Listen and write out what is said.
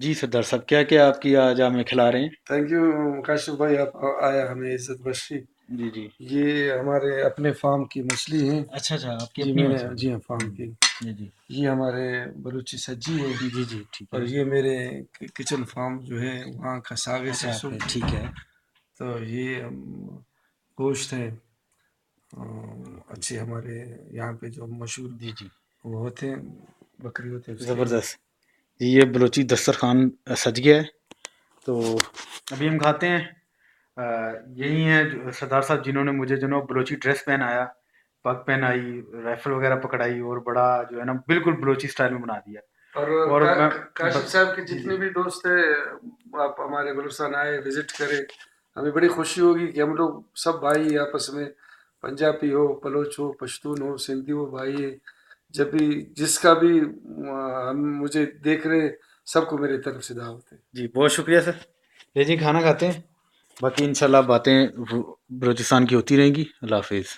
جی سردار صاحب، کیا کیا آپ کی آج ہمیں کھلا رہے ہیں؟ تھینک یو کاشف بھائی، آپ آیا ہمیں عزت بخشی. جی جی. یہ ہمارے اپنے فارم کی مچھلی ہیں. اچھا اچھا، آپ کی جی اپنی میں نے مچھلی جی ہاں ہے؟ فارم کی. جی جی یہ ہمارے بلوچی سجی ہے. جی جی ٹھیک اور ہے. یہ میرے کچن فارم جو ہے وہاں کا ساگے اچھا آپ سرسوں. ہے، ٹھیک ہے. تو یہ گوشت ہیں اچھے ہمارے یہاں پہ جو مشہور جی جی وہ ہوتے ہیں، بکری ہوتے ہیں اس کے. زبردست. جی یہ بلوچی دسترخوان سج گیا ہے، تو ابھی ہم کھاتے ہیں. یہی ہیں سردار صاحب جنہوں نے مجھے بلوچی ڈریس پہنایا، پگ پہنائی، رائفل وغیرہ پکڑائی، اور بڑا جو ہے نا بالکل بلوچی سٹائل میں بنا دیا. اور کاشف صاحب کے جتنے بھی دوست ہیں، آپ ہمارے بلوچستان آئے، وزٹ کریں، ہمیں بڑی خوشی ہوگی کہ ہم لوگ سب بھائی آپس میں، پنجابی ہو، بلوچ ہو، پشتون ہو، سندھی ہو، بھائی ہے. جب بھی جس کا بھی ہم مجھے دیکھ رہے، سب کو میری طرف سے دعوت ہے. جی بہت شکریہ سر. لے جی کھانا کھاتے ہیں، باقی انشاءاللہ باتیں بلوچستان کی ہوتی رہیں گی. اللہ حافظ.